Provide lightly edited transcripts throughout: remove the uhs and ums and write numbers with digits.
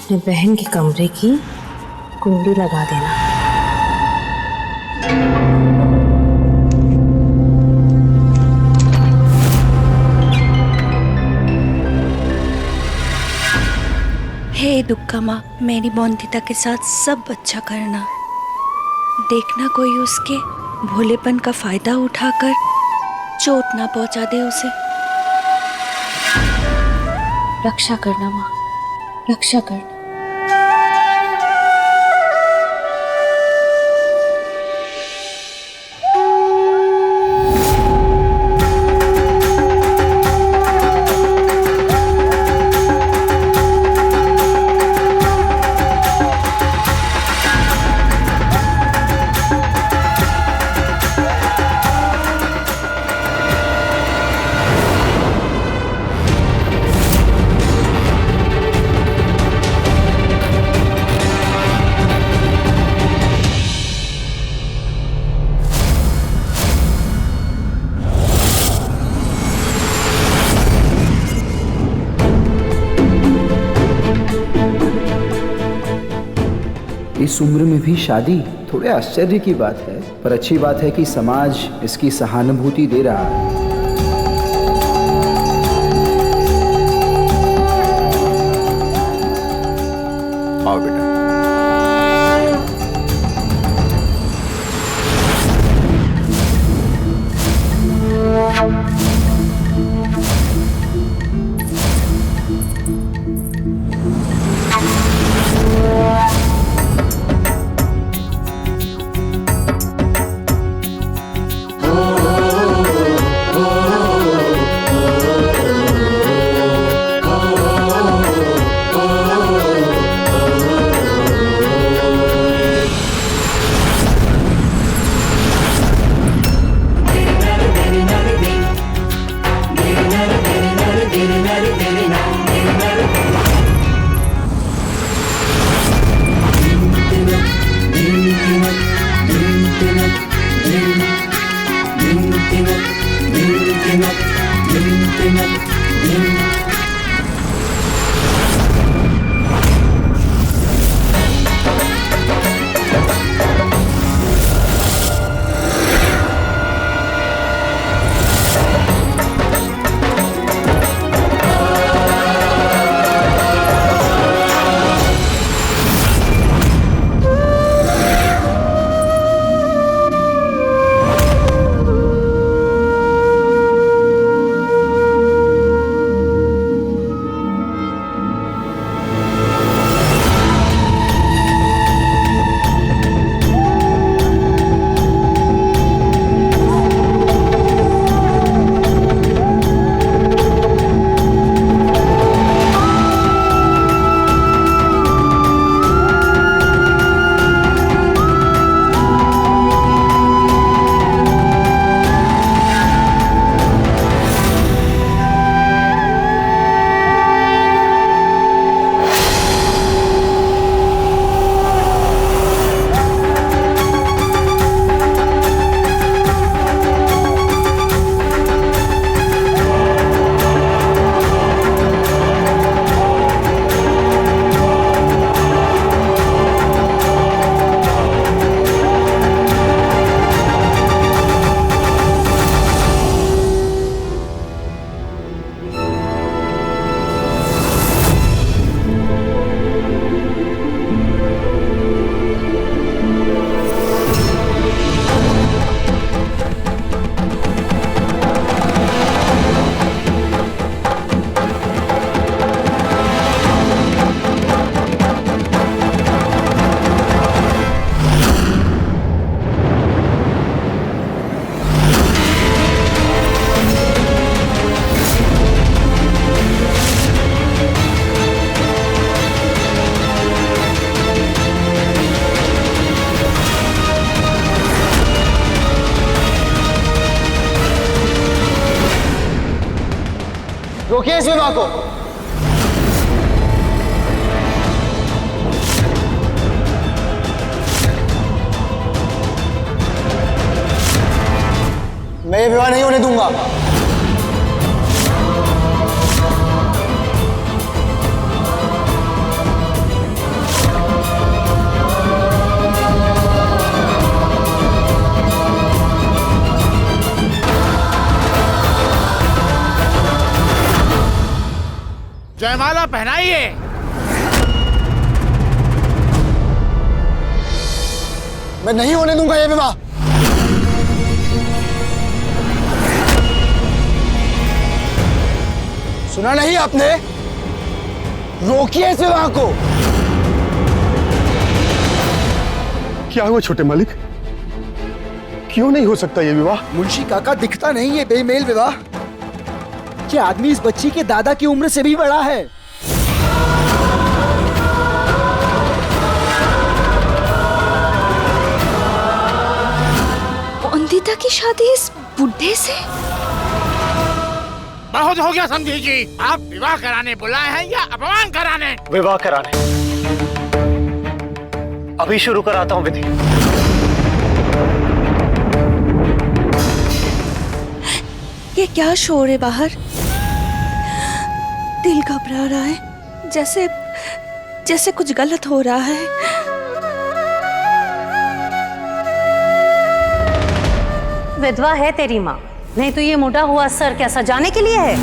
अपने बहन के कमरे की कुंडी लगा देना। हे दुर्गा माँ, मेरी बौंदिता के साथ सब अच्छा करना। देखना कोई उसके भोलेपन का फायदा उठाकर चोट ना पहुंचा दे उसे। रक्षा करना माँ, रक्षा करना। इस उम्र में भी शादी थोड़े आश्चर्य की बात है, पर अच्छी बात है कि समाज इसकी सहानुभूति दे रहा है। आओ बेटा। रोकिए इस विवाह को। मैं ये विवाह नहीं होने दूंगा। जयमाला पहनाइए। मैं नहीं होने दूंगा ये विवाह। सुना नहीं आपने? रोकिए इस विवाह को। क्या हुआ छोटे मालिक? क्यों नहीं हो सकता ये विवाह? मुंशी काका, दिखता नहीं है बेमेल विवाह? ये आदमी इस बच्ची के दादा की उम्र से भी बड़ा है। वंदिता की शादी इस बुढ़े से? बहुत हो गया समझी जी। आप विवाह कराने बुलाए हैं या अपमान कराने? विवाह कराने। अभी शुरू कराता हूं विधि। ये क्या शोर है बाहर? दिल घबरा रहा है, जैसे कुछ गलत हो रहा है। विधवा है तेरी माँ, नहीं तो ये मोटा हुआ सर क्या सजाने के लिए है?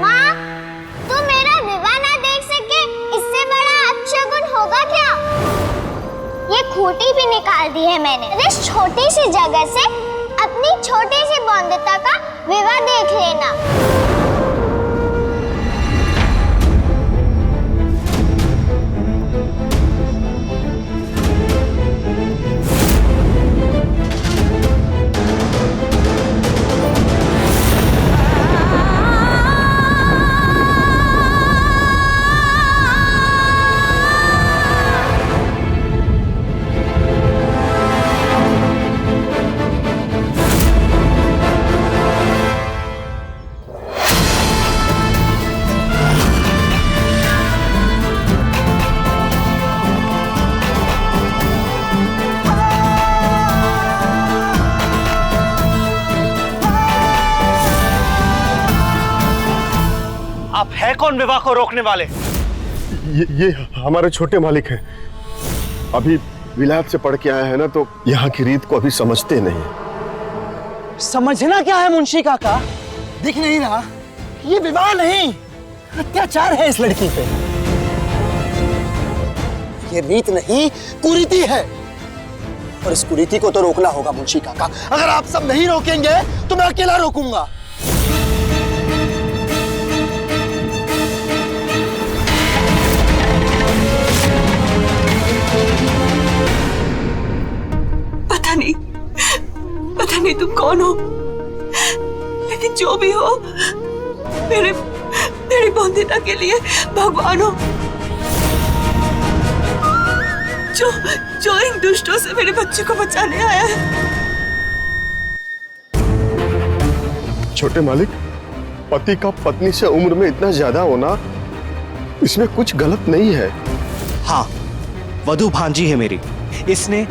माँ, तू मेरा विवाह ना देख सके, इससे बड़ा अपशगुन होगा क्या? ये खूंटी भी निकाल दी है मैंने। इस छोटी सी जगह से अपनी छोटी सी बंधुता का विवाह देख लेना। आप है कौन विवाह को रोकने वाले? ये हमारे छोटे मालिक हैं। अभी विलायत से पढ़ के आए हैं ना, तो यहाँ की रीत को अभी समझते नहीं। समझना क्या है मुंशी काका? दिख नहीं रहा? ये विवाह नहीं, अत्याचार है इस लड़की पे। ये रीत नहीं, कुरीति है, और इस कुरीति को तो रोकना होगा मुंशी काका। अगर आप सब नहीं रोकेंगे तो मैं अकेला रोकूंगा। पता नहीं तुम कौन हो, लेकिन जो भी हो, मेरी बंदिता के लिए भगवान हो, जो इन दुष्टों से मेरे बच्चे को बचाने आया है। छोटे मालिक, पति का पत्नी से उम्र में इतना ज्यादा होना, इसमें कुछ गलत नहीं है। हाँ, वधू भांजी है मेरी। इसने,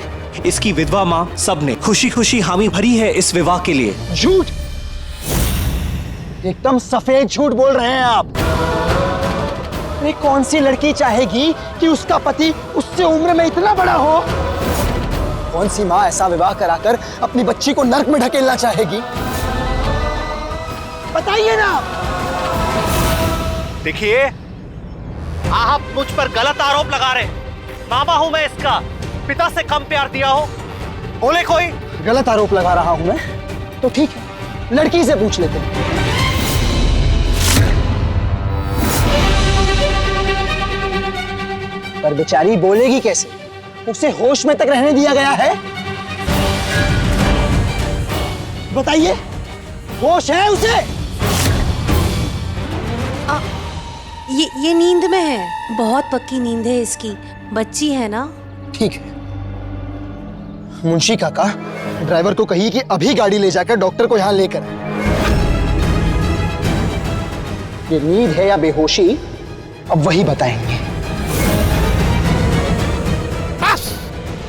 इसकी विधवा माँ, सबने खुशी खुशी हामी भरी है इस विवाह के लिए। झूठ, एकदम सफेद झूठ बोल रहे हैं आप। अरे कौन सी लड़की चाहेगी कि उसका पति उससे उम्र में इतना बड़ा हो? कौन सी माँ ऐसा विवाह कराकर अपनी बच्ची को नर्क में ढकेलना चाहेगी? बताइए ना। देखिए, आप मुझ पर गलत आरोप लगा रहे। मामा हूं मैं इसका, पिता से कम प्यार दिया हो? बोले कोई? गलत आरोप लगा रहा हूं मैं? तो ठीक है, लड़की से पूछ लेते हैं। पर बेचारी बोलेगी कैसे? उसे होश में तक रहने दिया गया है? बताइए, होश है उसे? ये नींद में है, बहुत पक्की नींद है इसकी, बच्ची है ना। ठीक है, मुंशी काका, ड्राइवर को कहिए कि अभी गाड़ी ले जाकर डॉक्टर को यहां लेकर आए। ये नींद है या बेहोशी, अब वही बताएंगे। बस,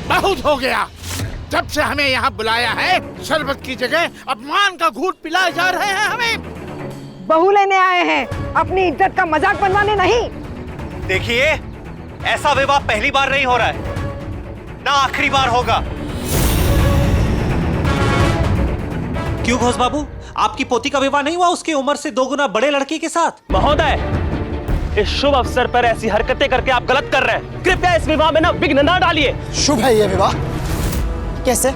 बहुत हो गया। जब से हमें यहाँ बुलाया है, शरबत की जगह अपमान का घूंट पिलाए जा रहे हैं हमें। बहू लेने आए हैं, अपनी इज्जत का मजाक बनवाने नहीं। देखिए, ऐसा विवाह पहली बार नहीं हो रहा है, ना आखिरी बार होगा। क्यों घोष बाबू, आपकी पोती का विवाह नहीं हुआ उसकी उम्र से 2 गुना बड़े लड़के के साथ? महोदय, इस शुभ अवसर पर ऐसी हरकतें करके आप गलत कर रहे हैं। कृपया इस विवाह में ना विघ्न ना डालिए। शुभ है ये विवाह? कैसे?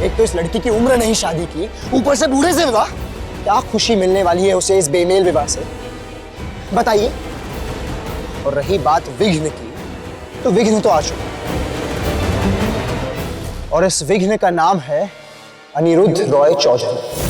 एक तो इस लड़की की उम्र नहीं शादी की, ऊपर से बूढ़े से विवाह। क्या खुशी मिलने वाली है उसे इस बेमेल विवाह से, बताइए। और रही बात विघ्न की, तो विघ्न तो आ चुका, और इस विघ्न का नाम है अनिरुद्ध रॉय चौधरी।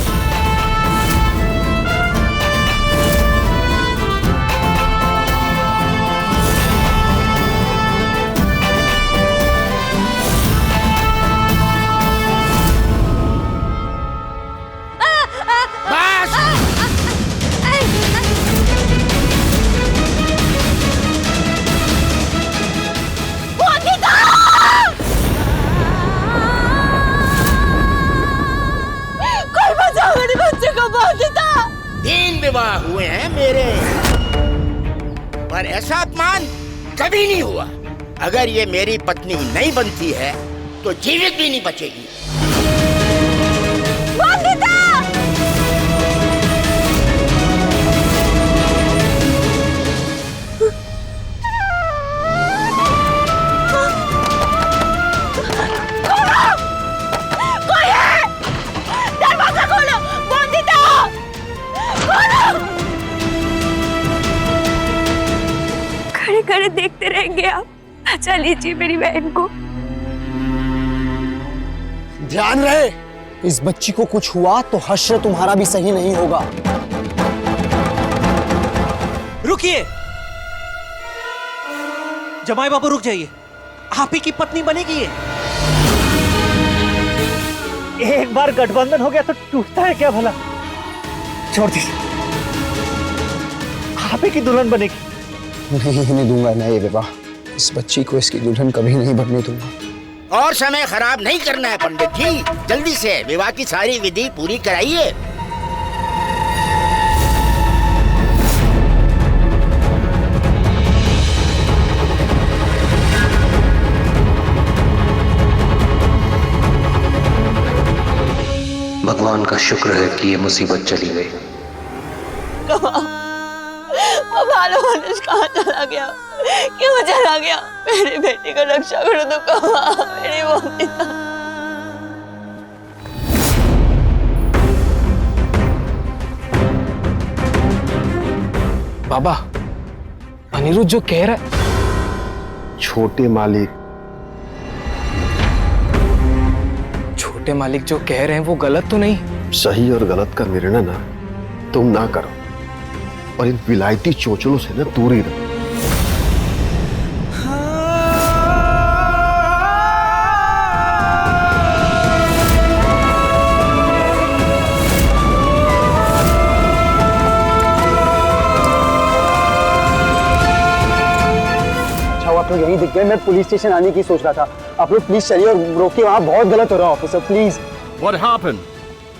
विवाह हुए हैं मेरे, पर ऐसा अपमान कभी नहीं हुआ। अगर ये मेरी पत्नी नहीं बनती है तो जीवित भी नहीं बचेगी। खड़े खड़े देखते रहेंगे आप? बचा लीजिए मेरी बहन को। ध्यान रहे, इस बच्ची को कुछ हुआ तो हश्र तुम्हारा भी सही नहीं होगा। रुकिए जमाई बाबू, रुक जाइए। आप ही की पत्नी बनेगी ये। एक बार गठबंधन हो गया तो टूटता है क्या भला? छोड़ दीजिए, आप ही की दुल्हन बनेगी। नहीं होने दूंगा मैं ये विवाह। इस बच्ची को इसकी दुल्हन कभी नहीं बनने दूंगा। और समय खराब नहीं करना है पंडित जी, जल्दी से विवाह की सारी विधि पूरी कराइए। भगवान का शुक्र है कि ये मुसीबत चली गई। वो भालो मनुष्य कहाँ चला गया? क्यों चला गया? मेरी बेटी को रक्षा करो तो कहाँ? मेरी मोनिका। बाबा, अनिरुद्ध जो कह रहा है, छोटे मालिक जो कह रहे हैं वो गलत तो नहीं? सही और गलत का निर्णय ना तुम ना करो, और इन विलायती चोचलों से ना दूर ही रहो। आप लोग यहीं दिख गए, मैं पुलिस स्टेशन आने की सोच रहा था। आप लोग प्लीज चलिए और रोकिए, वहाँ बहुत गलत हो रहा है ऑफिसर, प्लीज। What happened?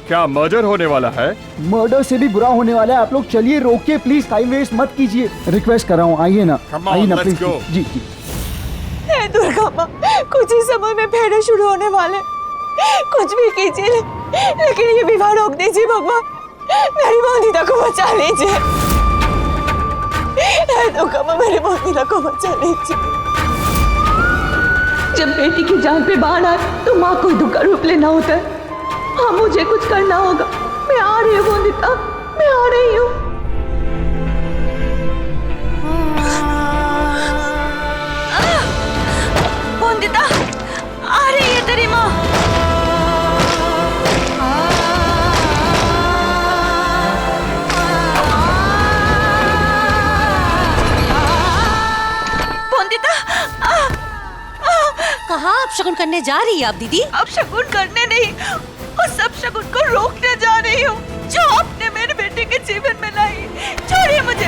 क्या मर्डर होने वाला है? मर्डर से भी बुरा होने वाला है। आप लोग चलिए, रोकिए प्लीज, टाइम वेस्ट मत कीजिए। रिक्वेस्ट कर रहा हूँ, आइए ना, आइए ना प्लीज। जी जी। हे दुर्गा माँ, कुछ ही समय में फेरे शुरू होने वाले, कुछ भी कीजिए, लेकिन ये विवाह रोक दीजिए भगवान। मेरी मोनिका को बचा लीजिए। हे दुर्गा माँ, मेरी मोनिका को बचा लीजिए। जब बेटी की जान पे बाण आए तो माँ को दुख का रूप लेना होता है। हाँ, मुझे कुछ करना होगा। मैं आ रही हूँ मोनिका, मैं आ रही हूँ। मोनिका, आ रही है तेरी माँ। कहाँ आप शगुन करने जा रही है आप दीदी? अब शगुन करने नहीं, उस सब शगुन को रोकने जा रही हूँ जो आपने मेरे बेटे के जीवन में लाई। छोड़िए मुझे।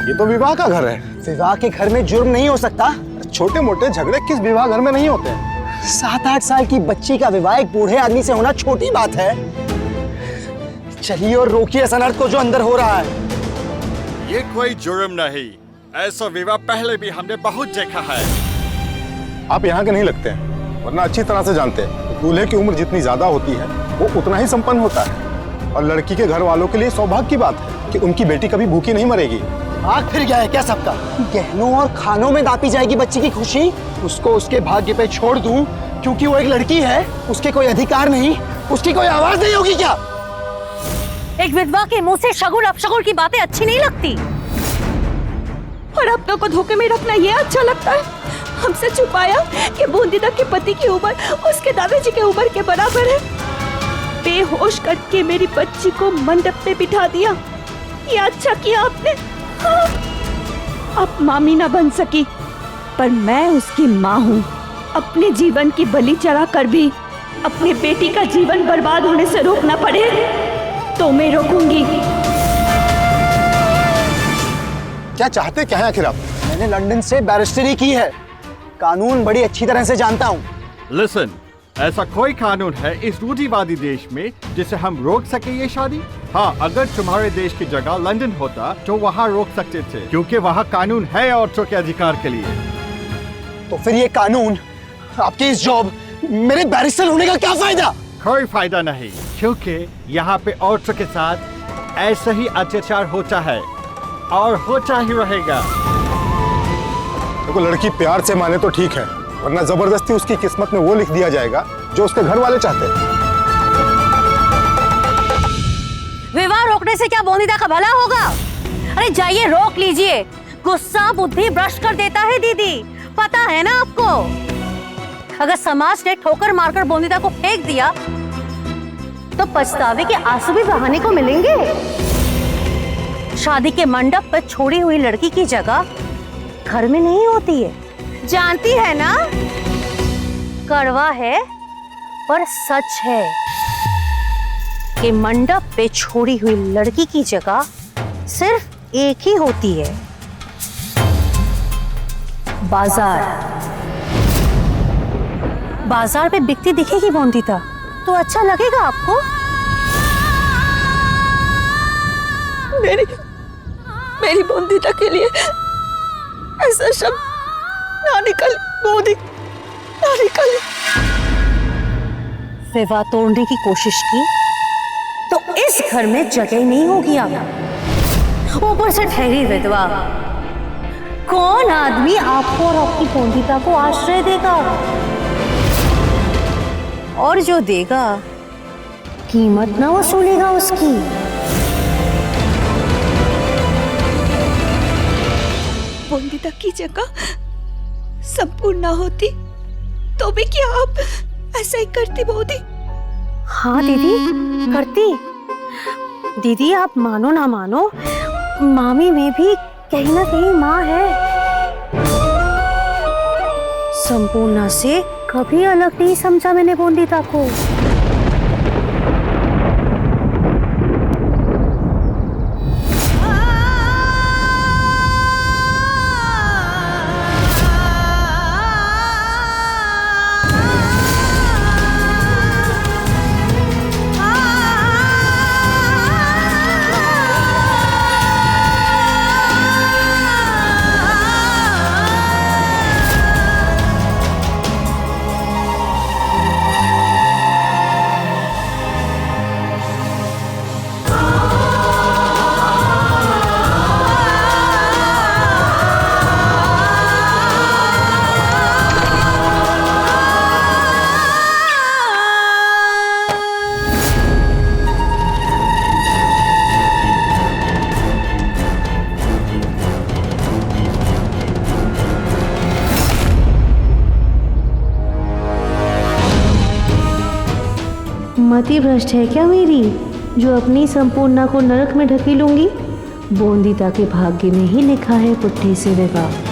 ये तो विवाह का घर है। विवाह के घर में जुर्म नहीं हो सकता। छोटे मोटे झगड़े किस विवाह घर में नहीं होते हैं? 7-8 साल की बच्ची का विवाह एक बूढ़े आदमी से होना छोटी बात है। चलिए और रोकिए इस अनर्थ को जो अंदर हो रहा है। ये कोई जुर्म नहीं, ऐसा विवाह पहले भी हमने बहुत देखा है। आप यहाँ के नहीं लगते हैं। वरना अच्छी तरह से जानते हैं कि दूल्हे की उम्र जितनी ज्यादा होती है वो उतना ही संपन्न होता है। और लड़की के घर वालों के लिए सौभाग्य की बात है कि उनकी बेटी कभी भूखी नहीं मरेगी। आग फिर गया है क्या सबका? गहनों और खानों में नापी जाएगी बच्ची की खुशी? उसको उसके भाग्य पे छोड़ दूं क्योंकि वो एक लड़की है? उसके कोई अधिकार नहीं, उसकी कोई आवाज नहीं होगी क्या? एक विधवा के मुंह से शगुन अपशगुन की बातें अच्छी नहीं लगती। और अपनों को धोखे में रखना ये अच्छा लगता है? हमसे छुपाया कि बूंदीदा के पति की उम्र उसके दादाजी की उम्र के बराबर है। बेहोश करके मेरी बच्ची को मंडप पे बिठा दिया। ये अच्छा किया आपने। हाँ। अब मामी ना बन सकी, पर मैं उसकी माँ हूँ। अपने जीवन की बलि चढ़ा कर भी अपनी बेटी का जीवन बर्बाद होने से रोकना पड़े तो मैं रोकूंगी। क्या चाहते क्या है आखिर आप? मैंने लंदन से बैरिस्टरी की है, कानून बड़ी अच्छी तरह से जानता हूँ। लिसन, ऐसा कोई कानून है इस रूढ़िवादी देश में जिसे हम रोक सके ये शादी? हाँ, अगर तुम्हारे देश की जगह लंदन होता तो वहाँ रोक सकते थे, क्योंकि वहाँ कानून है औरतों के अधिकार के लिए। तो फिर ये कानून, आपकी इस जॉब, मेरे बैरिस्टर होने का क्या फायदा? कोई फायदा नहीं, क्योंकि यहाँ पे औरतों के साथ ऐसा ही अत्याचार होता है और होता ही रहेगा। देखो, लड़की प्यार से माने तो ठीक है, वरना जबरदस्ती उसकी किस्मत में वो लिख दिया जाएगा जो उसके घर वाले चाहते हैं। विवाह रोकने से क्या बोंदीदा का भला होगा? अरे जाइए रोक लीजिए। गुस्सा बुद्धि भ्रष्ट कर देता है दीदी, पता है ना आपको। अगर समाज ने ठोकर मारकर बोंदीदा को फेंक दिया तो पछतावे के आंसू भी बहाने को मिलेंगे। शादी के मंडप पर छोड़ी हुई लड़की की जगह घर में नहीं होती है, जानती है ना? कड़वा है पर सच है कि मंडप पे छोड़ी हुई लड़की की जगह सिर्फ एक ही होती है, बाजार। बाजार पे बिकती दिखेगी बोंदीदा तो अच्छा लगेगा आपको? मेरी बोंदीदा के लिए ऐसा शब्द ना निकल, बोंदी ना निकल। विवाह तोड़ने की कोशिश की तो इस घर में जगह नहीं होगी आपको। ऊपर से ठहरी विधवा, कौन आदमी आपको और आपकी बोंदीदा को आश्रय देगा? और जो देगा कीमत ना वसूलेगा उसकी। बोंदीदा की जगह संपूर्ण होती तो भी क्या आप ऐसा ही करती बोदी? हाँ दीदी करती। दीदी आप मानो ना मानो, मामी में भी कहीं ना कहीं माँ है। संपूर्णा से कभी अलग नहीं समझा मैंने बोंदीदा को। मति भ्रष्ट है क्या मेरी, जो अपनी संपूर्णा को नरक में ढकेलूंगी? बोंदीदा के भाग्य में ही लिखा है पुट्ठे से विवाह।